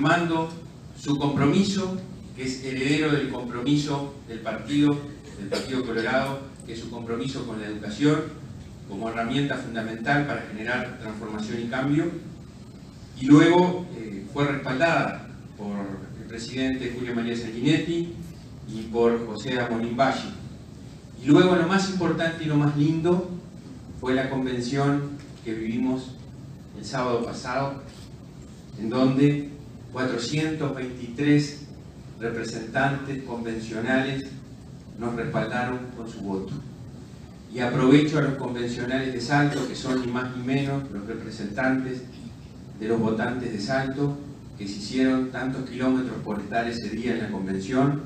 reafirmando su compromiso, que es heredero del compromiso del Partido Colorado, que es su compromiso con la educación como herramienta fundamental para generar transformación y cambio, y luego fue respaldada por el presidente Julio María Sanguinetti y por José Amorín Valle. Y luego lo más importante y lo más lindo fue la convención que vivimos el sábado pasado, en donde 423 representantes convencionales nos respaldaron con su voto. Y aprovecho a los convencionales de Salto, que son ni más ni menos los representantes de los votantes de Salto, que se hicieron tantos kilómetros por estar ese día en la convención,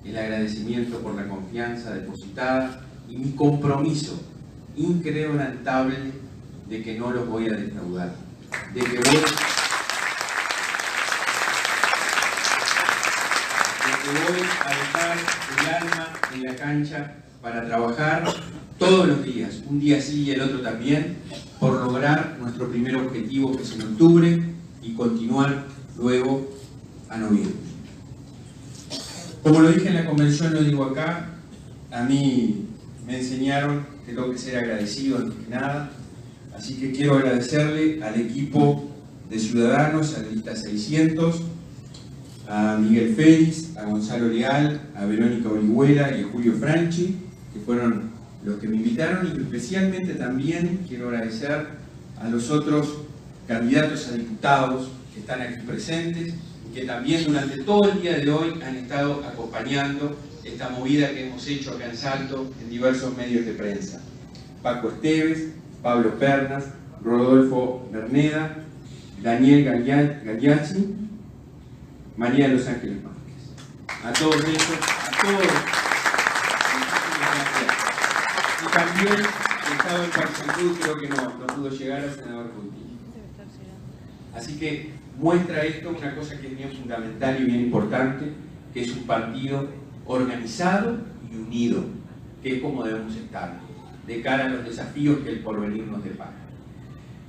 el agradecimiento por la confianza depositada y mi compromiso inquebrantable de que no los voy a defraudar, de que voy a dejar el alma en la cancha para trabajar todos los días, un día sí y el otro también, por lograr nuestro primer objetivo, que es en octubre, y continuar luego a noviembre. Como lo dije en la convención, lo digo acá, a mí me enseñaron que tengo que ser agradecido antes que nada, así que quiero agradecerle al equipo de Ciudadanos, a la lista 600, a Miguel Félix, a Gonzalo Leal, a Verónica Orihuela y a Julio Franchi, que fueron los que me invitaron, y especialmente también quiero agradecer a los otros candidatos a diputados que están aquí presentes y que también durante todo el día de hoy han estado acompañando esta movida que hemos hecho acá en Salto en diversos medios de prensa. Paco Esteves, Pablo Pernas, Rodolfo Berneda, Daniel Gagliacci, María de los Ángeles Márquez. A todos ellos, a todos. Y también el Estado de Paysandú, creo que no pudo llegar al senador Putin. Así que muestra esto una cosa que es bien fundamental y bien importante, que es un partido organizado y unido, que es como debemos estar, de cara a los desafíos que el porvenir nos depara.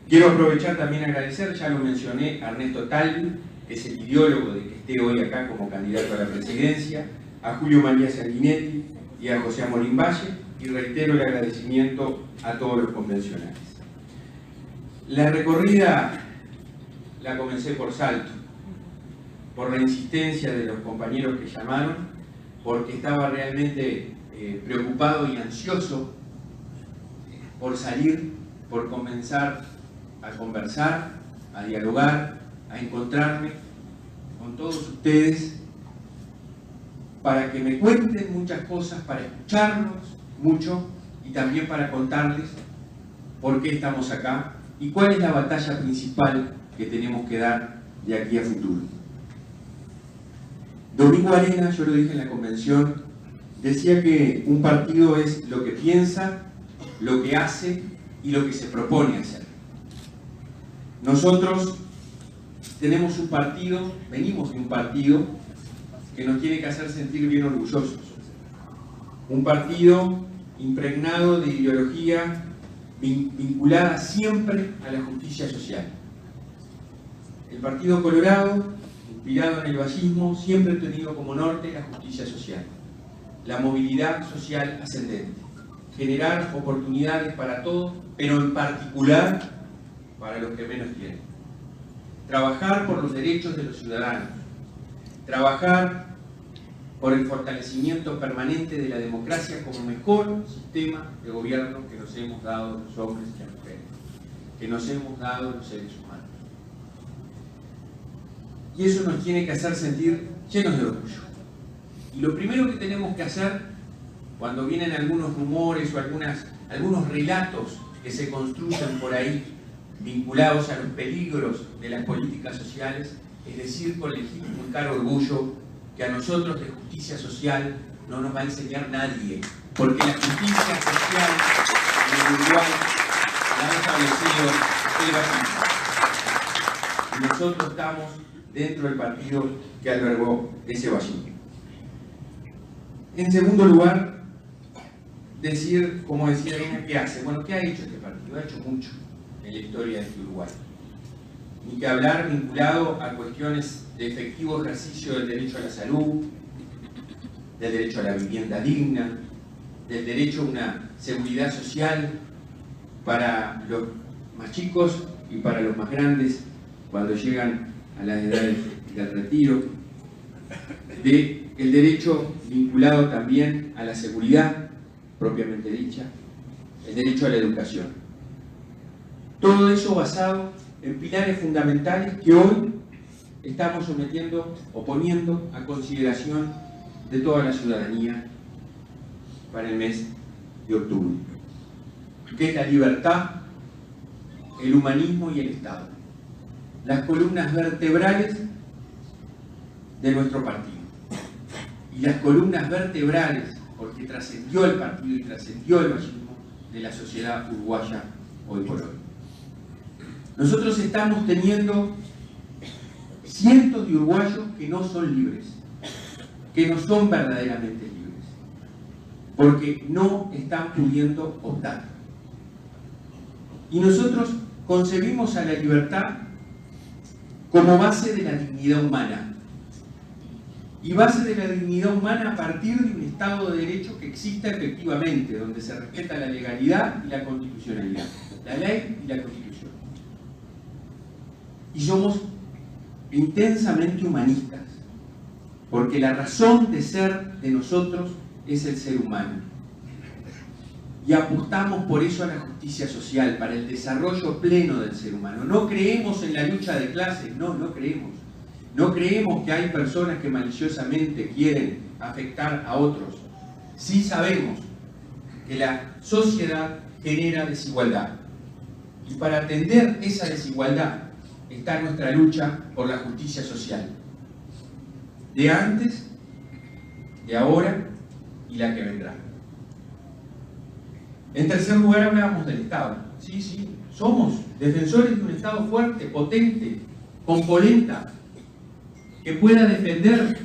Quiero aprovechar también a agradecer, ya lo mencioné, a Ernesto Talvi, que es el ideólogo de que esté hoy acá como candidato a la presidencia, a Julio María Sanguinetti y a José Amorín Valle, y reitero el agradecimiento a todos los convencionales. La recorrida la comencé por Salto, por la insistencia de los compañeros que llamaron, porque estaba realmente preocupado y ansioso por salir, por comenzar a conversar, a dialogar, a encontrarme con todos ustedes, para que me cuenten muchas cosas, para escucharnos mucho y también para contarles por qué estamos acá y cuál es la batalla principal que tenemos que dar de aquí a futuro. Domingo Arena, yo lo dije en la convención, decía que un partido es lo que piensa, lo que hace y lo que se propone hacer. Nosotros tenemos un partido, venimos de un partido que nos tiene que hacer sentir bien orgullosos. Un partido impregnado de ideología vinculada siempre a la justicia social. El Partido Colorado, inspirado en el vallismo, siempre ha tenido como norte la justicia social, la movilidad social ascendente, generar oportunidades para todos, pero en particular para los que menos tienen. Trabajar por los derechos de los ciudadanos, trabajar por el fortalecimiento permanente de la democracia como mejor sistema de gobierno que nos hemos dado los hombres y las mujeres, que nos hemos dado los seres humanos. Y eso nos tiene que hacer sentir llenos de orgullo. Y lo primero que tenemos que hacer, cuando vienen algunos rumores o algunos relatos que se construyen por ahí, vinculados a los peligros de las políticas sociales, es decir, con legítimo y caro orgullo, que a nosotros de justicia social no nos va a enseñar nadie, porque la justicia social en Uruguay la ha establecido el vallismo. Y nosotros estamos dentro del partido que albergó ese vallismo. En segundo lugar, decir, como decía Elena, ¿qué hace? Bueno, ¿qué ha hecho este partido? Ha hecho mucho en la historia de este Uruguay. Ni que hablar vinculado a cuestiones de efectivo ejercicio del derecho a la salud, del derecho a la vivienda digna, del derecho a una seguridad social para los más chicos y para los más grandes cuando llegan a las edades del retiro, del derecho vinculado también a la seguridad propiamente dicha, el derecho a la educación. Todo eso basado en pilares fundamentales que hoy estamos sometiendo o poniendo a consideración de toda la ciudadanía para el mes de octubre, que es la libertad, el humanismo y el Estado, las columnas vertebrales de nuestro partido. Y las columnas vertebrales, porque trascendió el partido y trascendió el machismo, de la sociedad uruguaya hoy por hoy. Nosotros estamos teniendo cientos de uruguayos que no son libres, que no son verdaderamente libres, porque no están pudiendo optar. Y nosotros concebimos a la libertad como base de la dignidad humana. Y base de la dignidad humana a partir de un Estado de Derecho que exista efectivamente, donde se respeta la legalidad y la constitucionalidad, la ley y la Constitución. Y somos intensamente humanistas, porque la razón de ser de nosotros es el ser humano. Y apostamos por eso a la justicia social, para el desarrollo pleno del ser humano. No creemos en la lucha de clases, no creemos. No creemos que hay personas que maliciosamente quieren afectar a otros. Sí sabemos que la sociedad genera desigualdad. Y para atender esa desigualdad está nuestra lucha por la justicia social. De antes, de ahora y la que vendrá. En tercer lugar hablábamos del Estado. Sí, somos defensores de un Estado fuerte, potente, con polenta, que pueda defender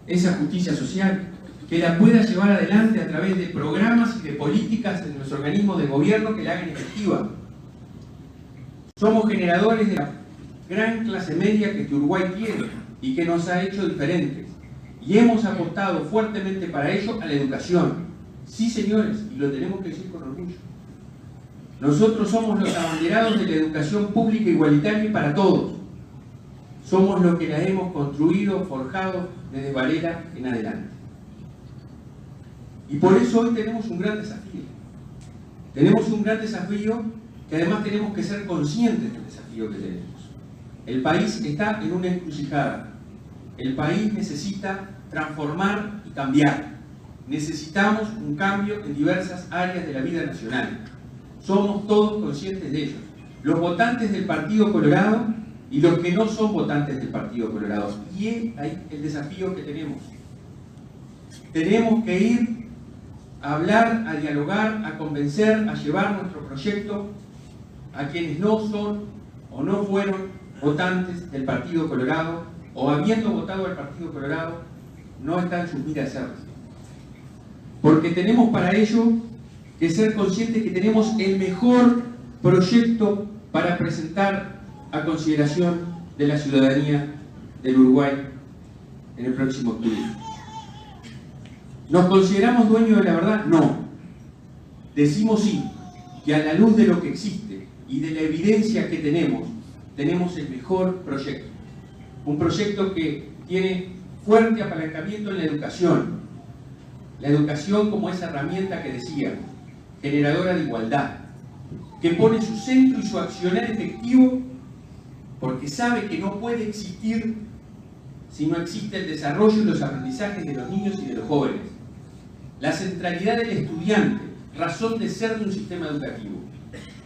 esa justicia social, que la pueda llevar adelante a través de programas y de políticas en los organismos de gobierno que la hagan efectiva. Somos generadores de la gran clase media que Uruguay tiene y que nos ha hecho diferentes. Y hemos apostado fuertemente para ello a la educación. Sí, señores, y lo tenemos que decir con orgullo. Nosotros somos los abanderados de la educación pública igualitaria y para todos. Somos los que la hemos construido, forjado desde Varela en adelante. Y por eso hoy tenemos un gran desafío. Tenemos un gran desafío que además tenemos que ser conscientes del desafío que tenemos. El país está en una encrucijada. El país necesita transformar y cambiar. Necesitamos un cambio en diversas áreas de la vida nacional. Somos todos conscientes de ello. Los votantes del Partido Colorado y los que no son votantes del Partido Colorado. Y es ahí el desafío que tenemos. Tenemos que ir a hablar, a dialogar, a convencer, a llevar nuestro proyecto a quienes no son o no fueron votantes del Partido Colorado o habiendo votado al Partido Colorado no está en sus miras de hacerlo. Porque tenemos para ello que ser conscientes que tenemos el mejor proyecto para presentar a consideración de la ciudadanía del Uruguay en el próximo octubre. ¿Nos consideramos dueños de la verdad? No. Decimos sí, que a la luz de lo que existe y de la evidencia que tenemos el mejor proyecto. Un proyecto que tiene fuerte apalancamiento en la educación. La educación como esa herramienta que decía, generadora de igualdad, que pone su centro y su accionar efectivo porque sabe que no puede existir si no existe el desarrollo y los aprendizajes de los niños y de los jóvenes. La centralidad del estudiante, razón de ser de un sistema educativo,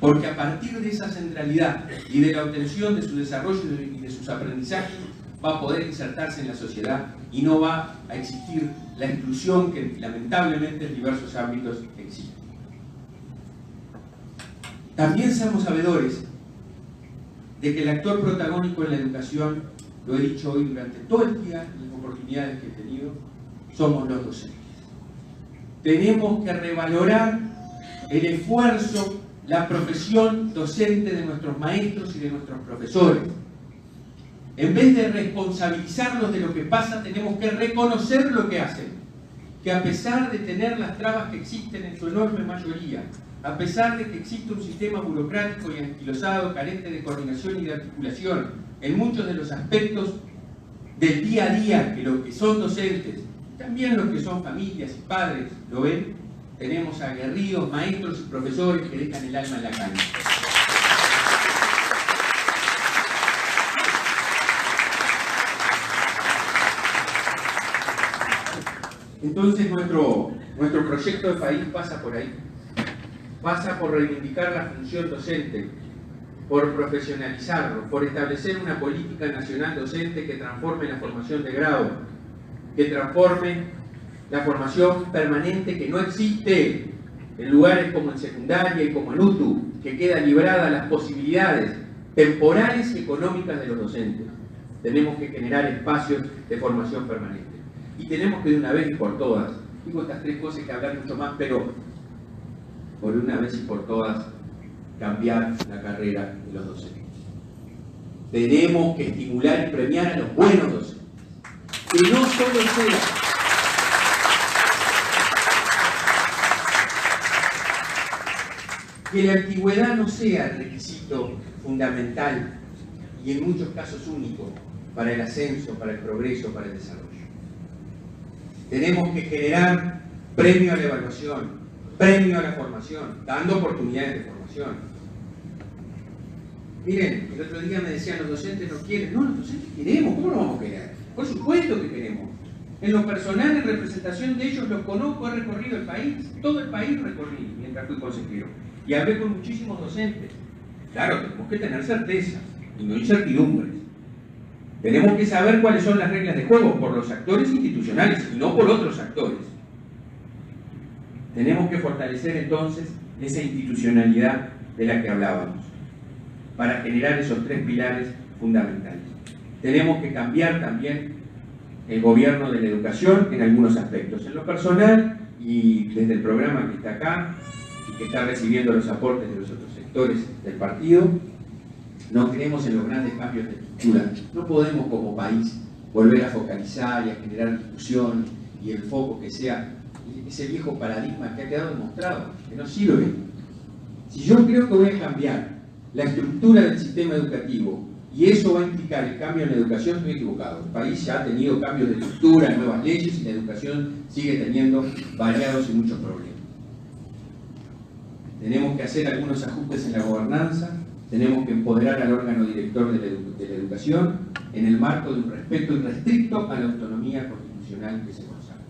porque a partir de esa centralidad y de la obtención de su desarrollo y de sus aprendizajes va a poder insertarse en la sociedad y no va a existir la exclusión que lamentablemente en diversos ámbitos existe. También seamos sabedores de que el actor protagónico en la educación, lo he dicho hoy durante todo el día, en las oportunidades que he tenido, somos los docentes. Tenemos que revalorar el esfuerzo, la profesión docente de nuestros maestros y de nuestros profesores. En vez de responsabilizarnos de lo que pasa, tenemos que reconocer lo que hacen. Que a pesar de tener las trabas que existen en su enorme mayoría, a pesar de que existe un sistema burocrático y anquilosado, carente de coordinación y de articulación, en muchos de los aspectos del día a día, que los que son docentes, también los que son familias y padres, lo ven, tenemos aguerridos maestros y profesores que dejan el alma en la cancha. Entonces nuestro proyecto de país pasa por ahí. Pasa por reivindicar la función docente, por profesionalizarlo, por establecer una política nacional docente que transforme la formación de grado, que transforme la formación permanente que no existe en lugares como en secundaria y como en UTU, que queda librada a las posibilidades temporales y económicas de los docentes. Tenemos que generar espacios de formación permanente. Y tenemos que de una vez y por todas, digo estas tres cosas que hablar mucho más, pero por una vez y por todas cambiar la carrera de los docentes. Tenemos que estimular y premiar a los buenos docentes. Que no solo sea que la antigüedad no sea el requisito fundamental y en muchos casos único para el ascenso, para el progreso, para el desarrollo. Tenemos que generar premio a la evaluación, premio a la formación, dando oportunidades de formación. Miren, el otro día me decían los docentes no quieren. No, los docentes queremos, ¿cómo lo vamos a querer? Por supuesto que queremos. En lo personal, en representación de ellos, los conozco, he recorrido el país, todo el país recorrí mientras fui consejero. Y hablé con muchísimos docentes. Claro, tenemos que tener certeza y no incertidumbres. Tenemos que saber cuáles son las reglas de juego por los actores institucionales y no por otros actores. Tenemos que fortalecer entonces esa institucionalidad de la que hablábamos para generar esos tres pilares fundamentales. Tenemos que cambiar también el gobierno de la educación en algunos aspectos. En lo personal y desde el programa que está acá y que está recibiendo los aportes de los otros sectores del partido, no creemos en los grandes cambios de estructura. No podemos como país volver a focalizar y a generar discusión y el foco que sea ese viejo paradigma que ha quedado demostrado, que no sirve. Si yo creo que voy a cambiar la estructura del sistema educativo y eso va a implicar el cambio en la educación, estoy equivocado. El país ya ha tenido cambios de estructura, nuevas leyes y la educación sigue teniendo variados y muchos problemas. Tenemos que hacer algunos ajustes en la gobernanza. Tenemos que empoderar al órgano director de la educación en el marco de un respeto irrestricto a la autonomía constitucional que se consagra.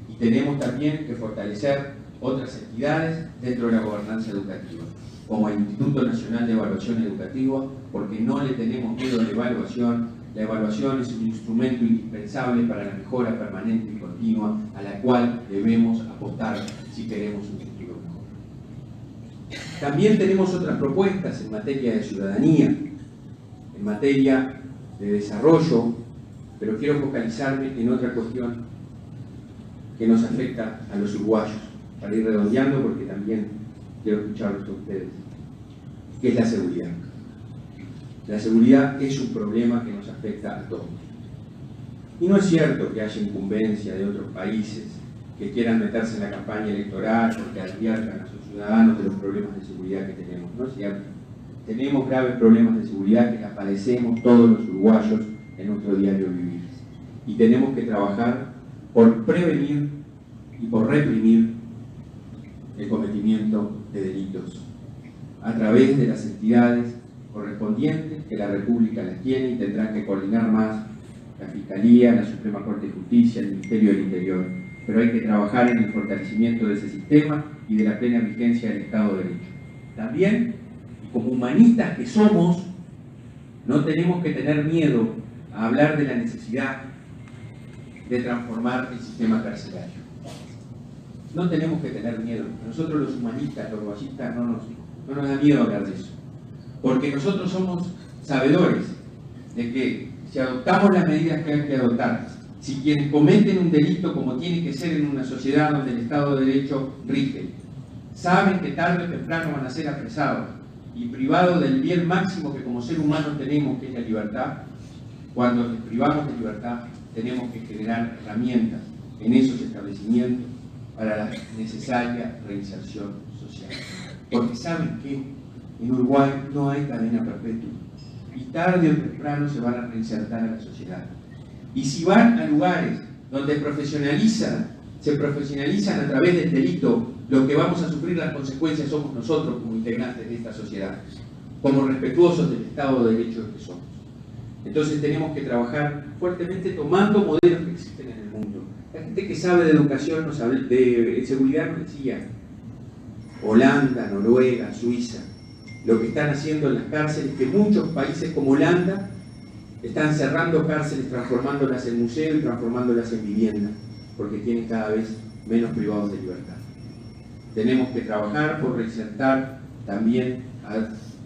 Y tenemos también que fortalecer otras entidades dentro de la gobernanza educativa, como el Instituto Nacional de Evaluación Educativa, porque no le tenemos miedo a la evaluación. La evaluación es un instrumento indispensable para la mejora permanente y continua a la cual debemos apostar si queremos un futuro mejor. También tenemos otras propuestas en materia de ciudadanía, en materia de desarrollo, pero quiero focalizarme en otra cuestión que nos afecta a los uruguayos, para ir redondeando porque también quiero escucharlos a ustedes, que es la seguridad. La seguridad es un problema que nos afecta a todos. Y no es cierto que haya incumbencia de otros países que quieran meterse en la campaña electoral porque adviertan a sus ciudadanos de los problemas de seguridad que tenemos. No es cierto. Tenemos graves problemas de seguridad que padecemos todos los uruguayos en nuestro diario vivir. Y tenemos que trabajar por prevenir y por reprimir el cometimiento de delitos a través de las entidades correspondientes que la República las tiene y tendrán que coordinar más la Fiscalía, la Suprema Corte de Justicia, el Ministerio del Interior. Pero hay que trabajar en el fortalecimiento de ese sistema y de la plena vigencia del Estado de Derecho. También, como humanistas que somos, no tenemos que tener miedo a hablar de la necesidad de transformar el sistema carcelario. No tenemos que tener miedo. Nosotros los humanistas, los uruguayistas, no nos da miedo hablar de eso. Porque nosotros somos sabedores de que si adoptamos las medidas que hay que adoptar, si quienes cometen un delito como tiene que ser en una sociedad donde el Estado de Derecho rige, saben que tarde o temprano van a ser apresados y privados del bien máximo que como ser humano tenemos, que es la libertad, Cuando les privamos de libertad, tenemos que generar herramientas en esos establecimientos para la necesaria reinserción social. Porque ¿saben qué? En Uruguay no hay cadena perpetua. Y tarde o temprano se van a reinsertar a la sociedad. Y si van a lugares donde se profesionalizan a través del delito, los que vamos a sufrir las consecuencias somos nosotros como integrantes de esta sociedad, como respetuosos del Estado de Derecho que somos. Entonces tenemos que trabajar fuertemente tomando modelos que existen en el mundo. La gente que sabe de educación, de seguridad, nos decía Holanda, Noruega, Suiza, lo que están haciendo en las cárceles, que muchos países como Holanda están cerrando cárceles, transformándolas en museo y transformándolas en vivienda, porque tienen cada vez menos privados de libertad. Tenemos que trabajar por reinsertar también,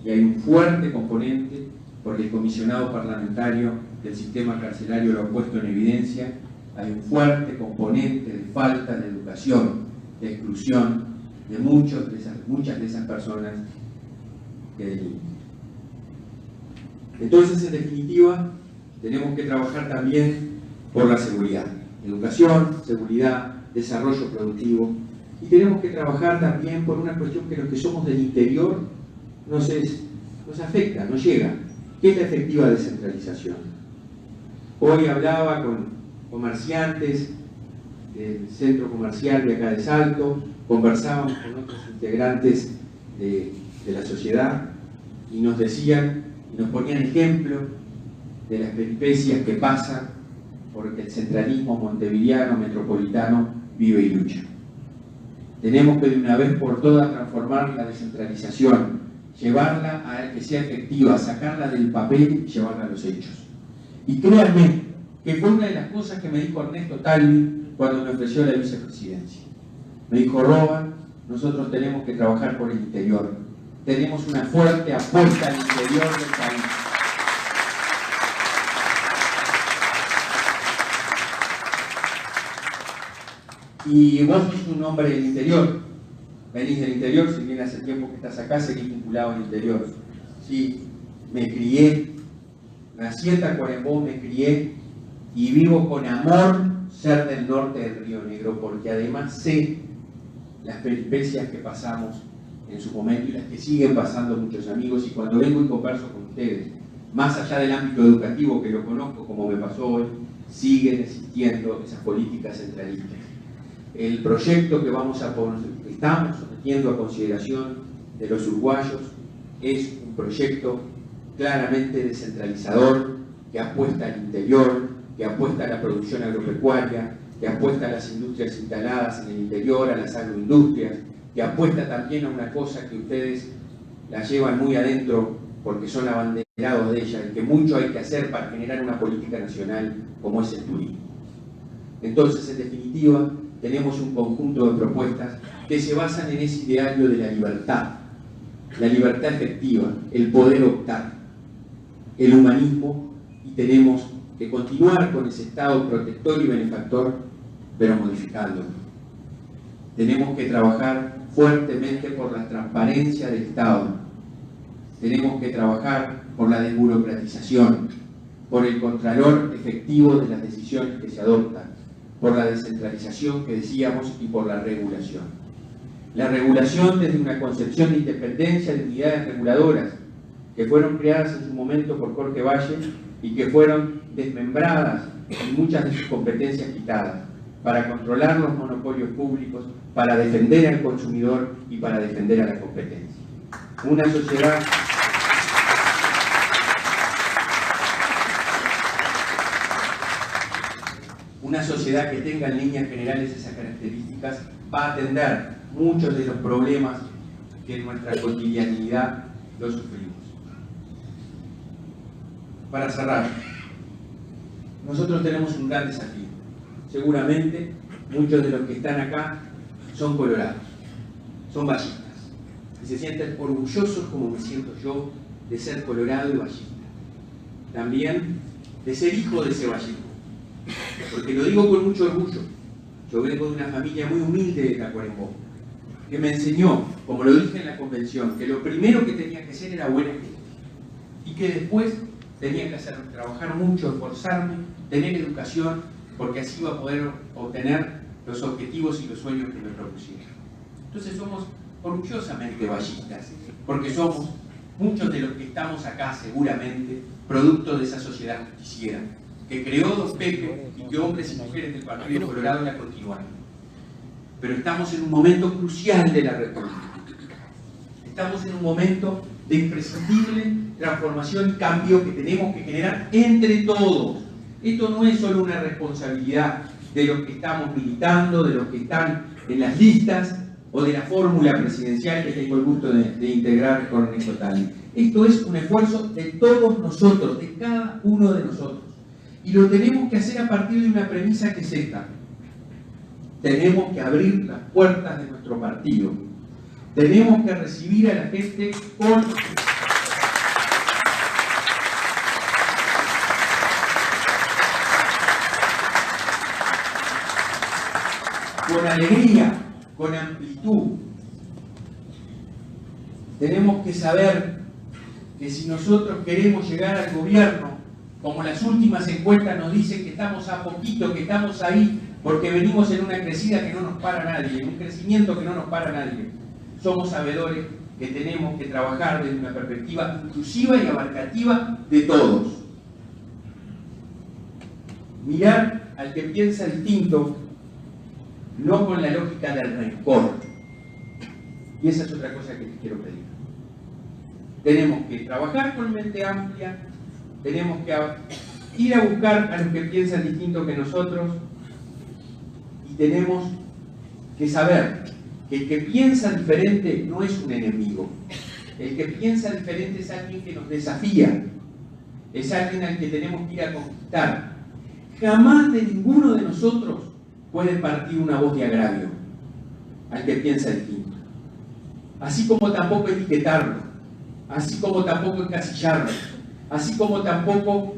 y hay un fuerte componente, porque el comisionado parlamentario del sistema carcelario lo ha puesto en evidencia, hay un fuerte componente de falta de educación, de exclusión de muchas de esas personas que delinquen. Entonces, en definitiva, tenemos que trabajar también por la seguridad. Educación, seguridad, desarrollo productivo. Y tenemos que trabajar también por una cuestión que los que somos del interior nos afecta, nos llega, que es la efectiva descentralización. Hoy hablaba con comerciantes del centro comercial de acá de Salto, conversábamos con otros integrantes de la sociedad y nos decían, y nos ponían ejemplo de las peripecias que pasan porque el centralismo montevideano, metropolitano, vive y lucha. Tenemos que de una vez por todas transformar la descentralización, llevarla a que sea efectiva, sacarla del papel y llevarla a los hechos. Y créanme que fue una de las cosas que me dijo Ernesto Talvi cuando me ofreció la vicepresidencia. Me dijo, Roban, nosotros tenemos que trabajar por el interior. Tenemos una fuerte apuesta al interior del país. Y vos sos un hombre del interior, venís del interior, si bien hace tiempo que estás acá, seguís vinculado al interior. Sí, me crié, nací en Tacuarembó, me crié y vivo con amor ser del norte del Río Negro, porque además sé las peripecias que pasamos en su momento y las que siguen pasando muchos amigos, y cuando vengo y converso con ustedes, más allá del ámbito educativo que lo conozco como me pasó hoy, siguen existiendo esas políticas centralistas. El proyecto que estamos sometiendo a consideración de los uruguayos es un proyecto claramente descentralizador, que apuesta al interior, que apuesta a la producción agropecuaria, que apuesta a las industrias instaladas en el interior, a las agroindustrias, que apuesta también a una cosa que ustedes la llevan muy adentro porque son abanderados de ella, y que mucho hay que hacer para generar una política nacional como es el turismo. Entonces, en definitiva, tenemos un conjunto de propuestas que se basan en ese ideario de la libertad efectiva, el poder optar, el humanismo, y tenemos que continuar con ese Estado protector y benefactor, pero modificándolo. Tenemos que trabajar fuertemente por la transparencia del Estado. Tenemos que trabajar por la desburocratización, por el contralor efectivo de las decisiones que se adoptan, por la descentralización que decíamos y por la regulación. La regulación desde una concepción de independencia de unidades reguladoras que fueron creadas en su momento por Jorge Valle y que fueron desmembradas y muchas de sus competencias quitadas para controlar los monopolios públicos, para defender al consumidor y para defender a la competencia. Una sociedad que tenga en líneas generales esas características va a atender muchos de los problemas que en nuestra cotidianidad lo sufrimos. Para cerrar, nosotros tenemos un gran desafío. Seguramente muchos de los que están acá son colorados, son vallistas, y se sienten orgullosos, como me siento yo, de ser colorado y vallista. También de ser hijo de ese vallismo. Porque lo digo con mucho orgullo. Yo vengo de una familia muy humilde de Tacuarembó, que me enseñó, como lo dije en la convención, que lo primero que tenía que ser era buena gente, y que después tenía que trabajar mucho, esforzarme, tener educación, porque así iba a poder obtener los objetivos y los sueños que me propusiera. Entonces somos orgullosamente vallistas, porque somos muchos de los que estamos acá seguramente producto de esa sociedad justiciera que creó Don Pepe y que hombres y mujeres del Partido Colorado la continuaron. Pero estamos en un momento crucial de la República. Estamos en un momento de imprescindible transformación y cambio que tenemos que generar entre todos. Esto no es solo una responsabilidad de los que estamos militando, de los que están en las listas o de la fórmula presidencial que tengo el gusto de integrar con Ernesto Talvi. Esto es un esfuerzo de todos nosotros, de cada uno de nosotros. Y lo tenemos que hacer a partir de una premisa que es esta. Tenemos que abrir las puertas de nuestro partido. Tenemos que recibir a la gente con alegría, con amplitud. Tenemos que saber que si nosotros queremos llegar al gobierno, como las últimas encuestas nos dicen que estamos a poquito, que estamos ahí, porque venimos en una crecida que no nos para nadie, en un crecimiento que no nos para nadie, somos sabedores que tenemos que trabajar desde una perspectiva inclusiva y abarcativa de todos. Mirar al que piensa distinto, no con la lógica del rencor. Y esa es otra cosa que les quiero pedir. Tenemos que trabajar con mente amplia, tenemos que ir a buscar a los que piensan distinto que nosotros y tenemos que saber que el que piensa diferente no es un enemigo. El que piensa diferente es alguien que nos desafía, es alguien al que tenemos que ir a conquistar. Jamás de ninguno de nosotros puede partir una voz de agravio al que piensa distinto. Así como tampoco etiquetarlo, así como tampoco encasillarlo, así como tampoco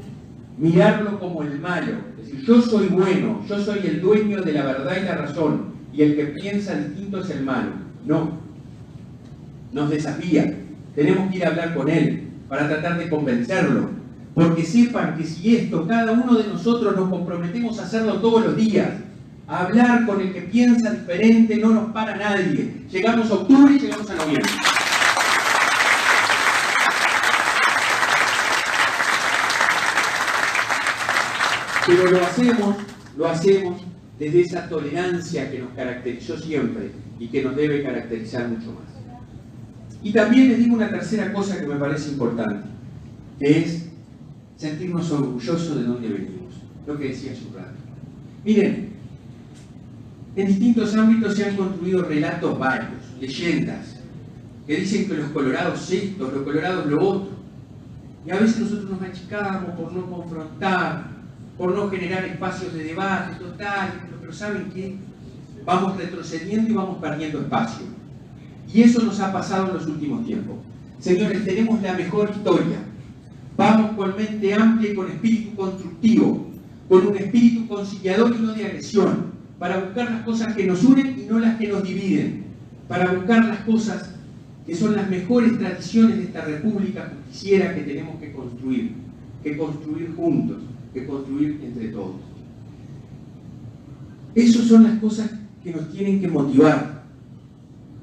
mirarlo como el malo. Es decir, yo soy bueno, yo soy el dueño de la verdad y la razón, y el que piensa distinto es el malo. No. Nos desafía. Tenemos que ir a hablar con él para tratar de convencerlo. Porque sepan que si esto, cada uno de nosotros nos comprometemos a hacerlo todos los días, a hablar con el que piensa diferente, no nos para nadie. Llegamos a octubre y llegamos a noviembre. Pero lo hacemos desde esa tolerancia que nos caracterizó siempre y que nos debe caracterizar mucho más. Y también les digo una tercera cosa que me parece importante, que es sentirnos orgullosos de dónde venimos, lo que decía hace un rato. Miren, en distintos ámbitos se han construido relatos varios, leyendas, que dicen que los colorados esto, los colorados lo otro. Y a veces nosotros nos achicamos por no confrontar, por no generar espacios de debate total, pero ¿saben qué? Vamos retrocediendo y vamos perdiendo espacio. Y eso nos ha pasado en los últimos tiempos. Señores, tenemos la mejor historia. Vamos con mente amplia y con espíritu constructivo, con un espíritu conciliador y no de agresión, para buscar las cosas que nos unen y no las que nos dividen, para buscar las cosas que son las mejores tradiciones de esta república justiciera que tenemos que construir juntos, que construir entre todos. Esas son las cosas que nos tienen que motivar.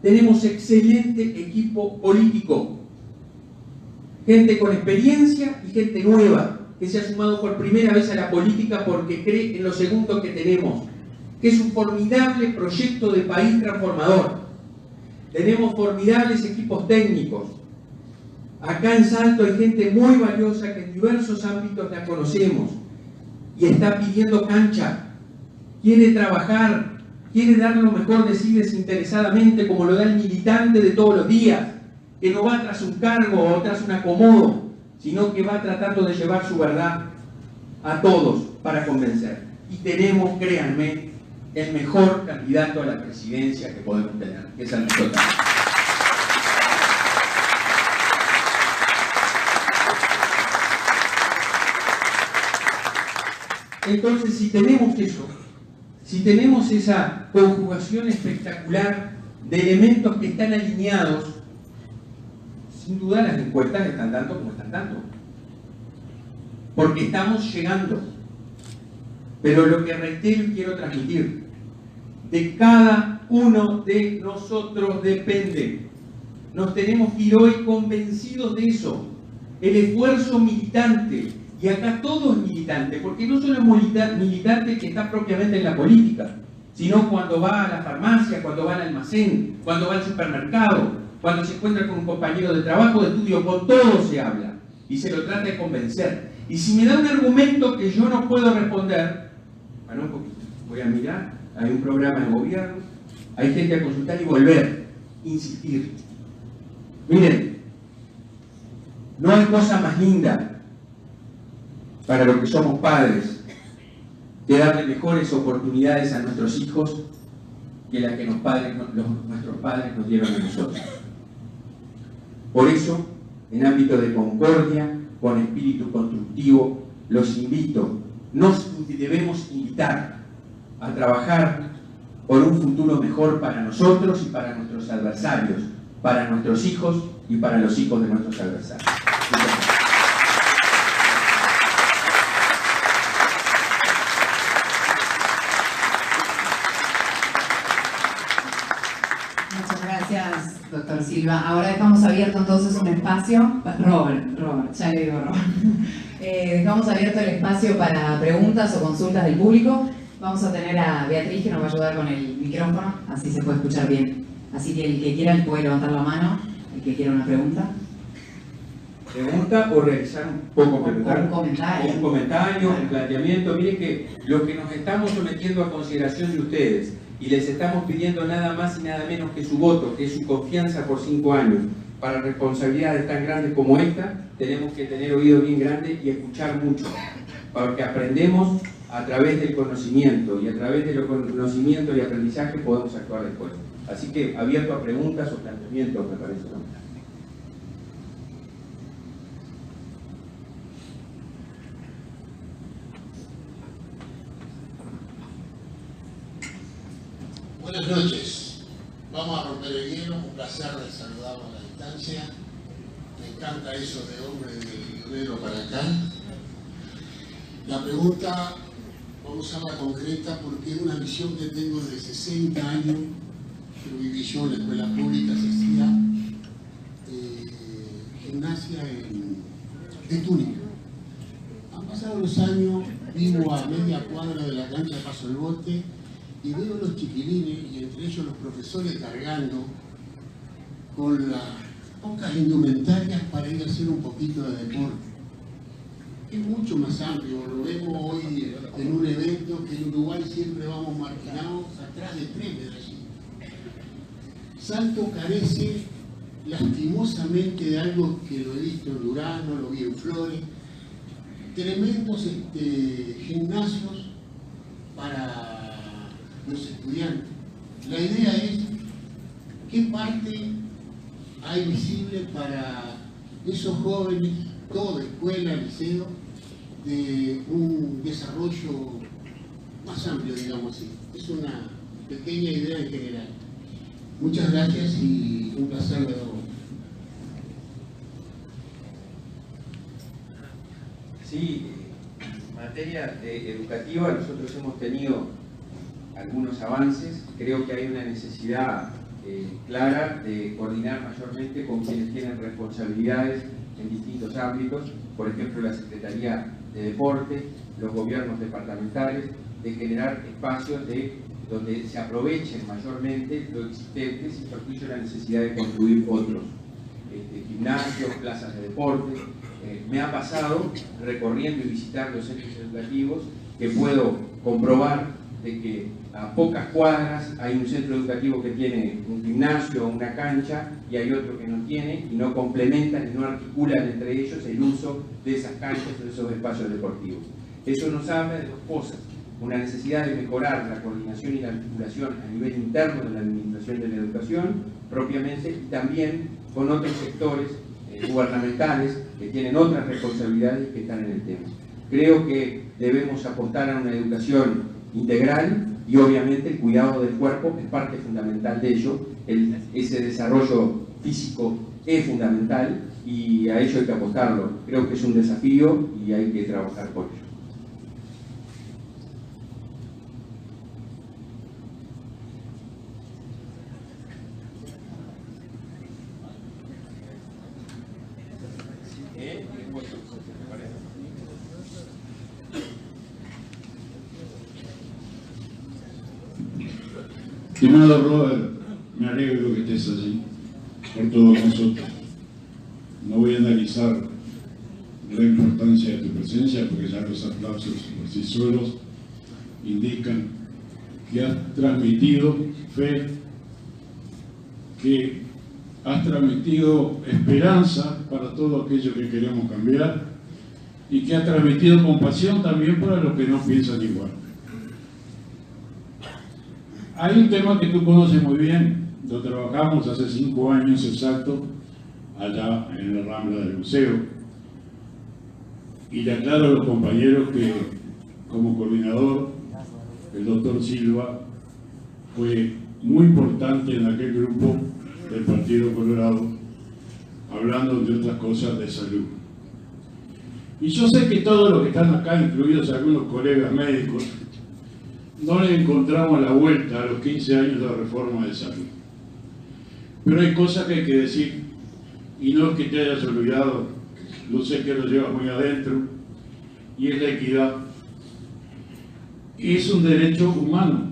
Tenemos excelente equipo político, gente con experiencia y gente nueva, que se ha sumado por primera vez a la política porque cree en lo segundo que tenemos, que es un formidable proyecto de país transformador. Tenemos formidables equipos técnicos. Acá en Salto hay gente muy valiosa que en diversos ámbitos la conocemos y está pidiendo cancha, quiere trabajar, quiere dar lo mejor de sí desinteresadamente como lo da el militante de todos los días, que no va tras un cargo o tras un acomodo, sino que va tratando de llevar su verdad a todos para convencer. Y tenemos, créanme, el mejor candidato a la presidencia que podemos tener, que es Ernesto Talvi. Entonces, si tenemos eso, si tenemos esa conjugación espectacular de elementos que están alineados, sin duda las encuestas están dando como están dando. porque estamos llegando. Pero lo que reitero y quiero transmitir, de cada uno de nosotros depende. Nos tenemos que ir hoy convencidos de eso. El esfuerzo militante, y acá todo es militante, porque no solo es militante que está propiamente en la política, sino cuando va a la farmacia, cuando va al almacén, cuando va al supermercado, cuando se encuentra con un compañero de trabajo, de estudio, con todo se habla y se lo trata de convencer. Y si me da un argumento que yo no puedo responder, bueno, un poquito, voy a mirar, hay un programa de gobierno, hay gente a consultar y volver, insistir. Miren, no hay cosa más linda para los que somos padres que darle mejores oportunidades a nuestros hijos que las que nuestros padres nos dieron a nosotros. Por eso, en ámbito de concordia, con espíritu constructivo, los invito, nos debemos invitar a trabajar por un futuro mejor para nosotros y para nuestros adversarios, para nuestros hijos y para los hijos de nuestros adversarios. Muchas gracias, doctor Silva. Ahora dejamos abierto entonces un espacio. Robert, ya le digo Robert. Dejamos abierto el espacio para preguntas o consultas del público. Vamos a tener a Beatriz que nos va a ayudar con el micrófono, así se puede escuchar bien. Así que el que quiera puede levantar la mano, el que quiera una pregunta. ¿Pregunta o realizar un comentario, un planteamiento? Miren que lo que nos estamos sometiendo a consideración de ustedes y les estamos pidiendo nada más y nada menos que su voto, que es su confianza por 5 años. Para responsabilidades tan grandes como esta, tenemos que tener oído bien grande y escuchar mucho, porque aprendemos a través del conocimiento, y a través del conocimiento y aprendizaje podemos actuar después. Así que abierto a preguntas o planteamientos, me parece, ¿no? Buenas noches. Vamos a romper el hielo. Un placer de saludarnos a la distancia. Me encanta eso de hombre de guionero para acá. La pregunta, vamos a la concreta, porque es una visión que tengo de 60 años, que lo viví yo en la escuela pública, se hacía gimnasia de túnica. Han pasado los años, vivo a media cuadra de la cancha de Paso del Bote, y veo los chiquilines, y entre ellos los profesores cargando con las pocas indumentarias para ir a hacer un poquito de deporte. Es mucho más amplio, lo vemos hoy en un evento que en Uruguay siempre vamos marginados atrás de 3 medallitas. Salto carece lastimosamente de algo que lo he visto en Durano, lo vi en Flores, tremendos gimnasios para los estudiantes. La idea es qué parte hay visible para esos jóvenes, toda escuela, liceo, de un desarrollo más amplio, digamos así. Es una pequeña idea en general. Muchas gracias y un placer de nuevo. Sí, en materia educativa nosotros hemos tenido algunos avances. Creo que hay una necesidad clara de coordinar mayormente con quienes tienen responsabilidades en distintos ámbitos, por ejemplo la Secretaría de Deporte, los gobiernos departamentales, de generar espacios donde se aprovechen mayormente lo existente sin perjuicio de la necesidad de construir otros gimnasios, plazas de deporte. Me ha pasado recorriendo y visitando los centros educativos que puedo comprobar de que a pocas cuadras hay un centro educativo que tiene un gimnasio o una cancha y hay otro que no tiene, y no complementan y no articulan entre ellos el uso de esas canchas o de esos espacios deportivos. Eso nos habla de 2 cosas: una necesidad de mejorar la coordinación y la articulación a nivel interno de la administración de la educación propiamente, y también con otros sectores gubernamentales que tienen otras responsabilidades y que están en el tema. Creo que debemos apostar a una educación integral, y obviamente el cuidado del cuerpo es parte fundamental de ello. Ese desarrollo físico es fundamental, y a ello hay que apostarlo. Creo que es un desafío y hay que trabajar por ello. Estimado Robert, me alegro que estés allí, por todos nosotros. No voy a analizar la importancia de tu presencia, porque ya los aplausos por sí solos indican que has transmitido fe, que has transmitido esperanza para todo aquello que queremos cambiar y que has transmitido compasión también para los que no piensan igual. Hay un tema que tú conoces muy bien, lo trabajamos hace 5 años exacto, allá en la Rambla del Museo, y le aclaro a los compañeros que como coordinador, el doctor Silva fue muy importante en aquel grupo del Partido Colorado, hablando de otras cosas de salud. Y yo sé que todos los que están acá, incluidos algunos colegas médicos, no le encontramos la vuelta a los 15 años de la reforma de salud. Pero hay cosas que hay que decir, y no es que te hayas olvidado, lo sé que lo llevas muy adentro, y es la equidad. Es un derecho humano.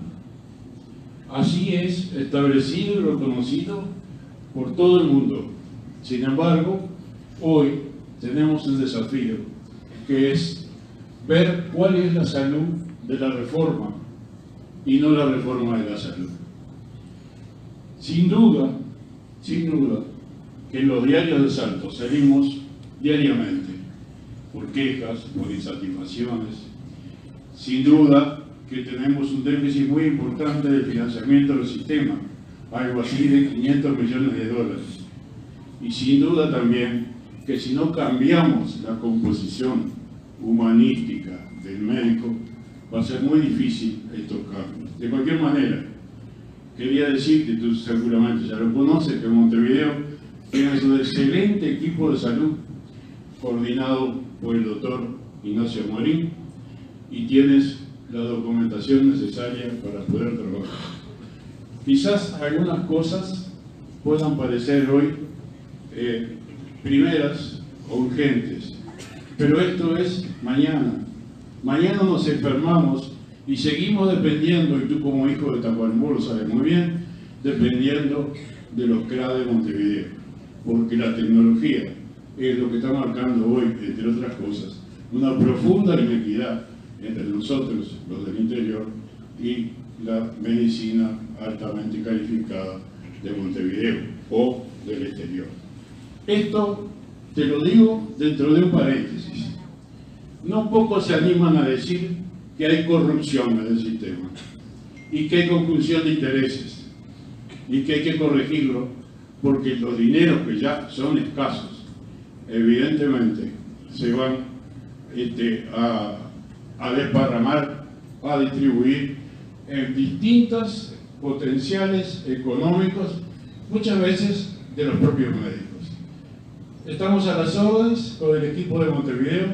Así es establecido y reconocido por todo el mundo. Sin embargo, hoy tenemos un desafío, que es ver cuál es la salud de la reforma y no la reforma de la salud. Sin duda, que en los diarios de Salto salimos diariamente por quejas, por insatisfacciones. Sin duda que tenemos un déficit muy importante de financiamiento del sistema, algo así de 500 millones de dólares. Y sin duda también que si no cambiamos la composición humanística del médico, va a ser muy difícil estos cambios. De cualquier manera, quería decir que tú seguramente ya lo conoces, que en Montevideo tienes un excelente equipo de salud coordinado por el doctor Ignacio Morín y tienes la documentación necesaria para poder trabajar. Quizás algunas cosas puedan parecer hoy primeras o urgentes, pero esto es mañana. Mañana nos enfermamos y seguimos dependiendo, y tú como hijo de Tacuarembó lo sabes muy bien, dependiendo de los CRA de Montevideo, porque la tecnología es lo que está marcando hoy, entre otras cosas, una profunda inequidad entre nosotros, los del interior, y la medicina altamente calificada de Montevideo o del exterior. Esto te lo digo dentro de un paréntesis. No pocos se animan a decir que hay corrupción en el sistema y que hay confusión de intereses y que hay que corregirlo porque los dineros que ya son escasos evidentemente se van a desparramar, a distribuir en distintos potenciales económicos, muchas veces de los propios médicos. Estamos a las órdenes con el equipo de Montevideo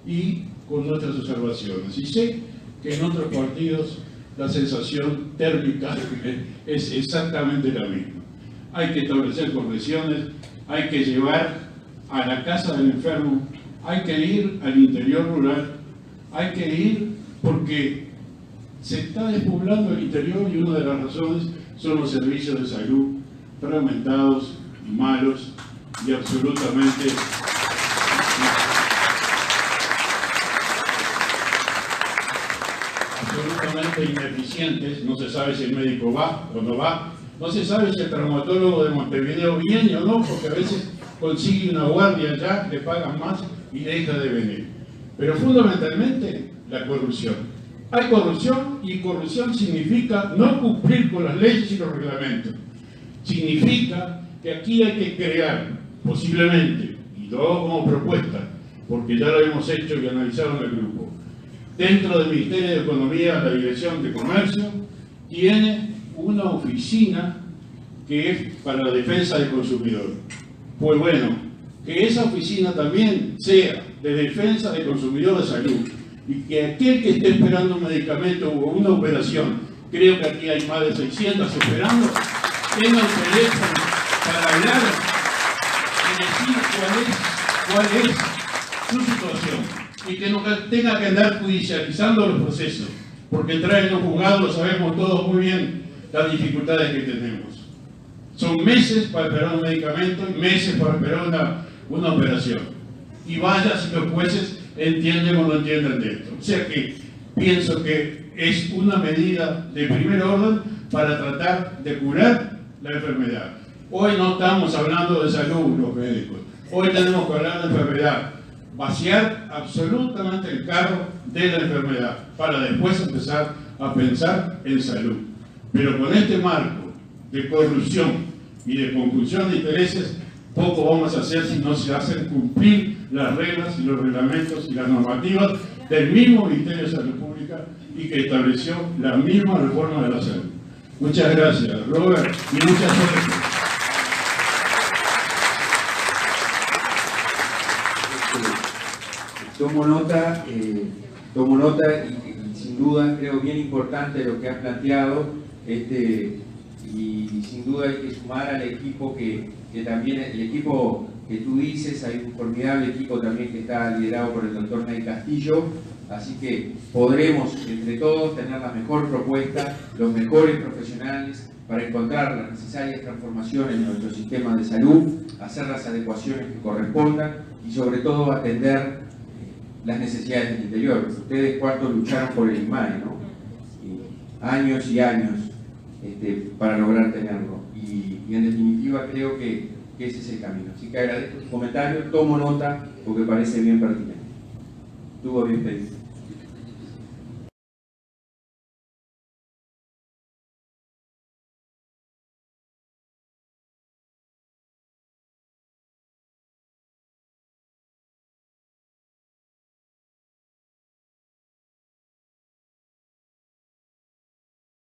y con nuestras observaciones. Y sé que en otros partidos la sensación térmica es exactamente la misma. Hay que establecer correcciones, hay que llevar a la casa del enfermo, hay que ir al interior rural, hay que ir porque se está despoblando el interior y una de las razones son los servicios de salud fragmentados, malos y absolutamente ineficientes. No se sabe si el médico va o no va, no se sabe si el traumatólogo de Montevideo viene o no, porque a veces consigue una guardia allá, le pagan más y deja de venir. Pero fundamentalmente la corrupción. Hay corrupción y corrupción significa no cumplir con las leyes y los reglamentos. Significa que aquí hay que crear posiblemente, y lo hago como propuesta, porque ya lo hemos hecho y analizado en el grupo, dentro del Ministerio de Economía, la Dirección de Comercio tiene una oficina que es para la defensa del consumidor. Pues bueno, que esa oficina también sea de defensa del consumidor de salud y que aquel que esté esperando un medicamento o una operación, creo que aquí hay más de 600 esperando, tenga el teléfono para hablar y decir cuál es su situación y que no tenga que andar judicializando los procesos, porque entrar en los juzgados lo sabemos todos muy bien las dificultades que tenemos. Son meses para esperar un medicamento y meses para esperar una operación. Y vaya si los jueces entienden o no entienden de esto. O sea que pienso que es una medida de primer orden para tratar de curar la enfermedad. Hoy no estamos hablando de salud los médicos. Hoy tenemos que hablar de enfermedad. Vaciar absolutamente el carro de la enfermedad para después empezar a pensar en salud. Pero con este marco de corrupción y de conjunción de intereses, poco vamos a hacer si no se hacen cumplir las reglas y los reglamentos y las normativas del mismo Ministerio de Salud Pública y que estableció la misma reforma de la salud. Muchas gracias, Robert, y mucha suerte. Tomo nota y sin duda creo bien importante lo que has planteado, y sin duda hay que sumar al equipo que también, el equipo que tú dices, hay un formidable equipo también que está liderado por el doctor Nay Castillo, así que podremos entre todos tener la mejor propuesta, los mejores profesionales para encontrar las necesarias transformaciones en nuestro sistema de salud, hacer las adecuaciones que correspondan y sobre todo atender las necesidades del interior. Ustedes cuántos lucharon por el IMAE, ¿no? Años y años para lograr tenerlo. Y en definitiva creo que ese es el camino. Así que agradezco tu comentario, tomo nota porque parece bien pertinente. Estuvo bien pedido.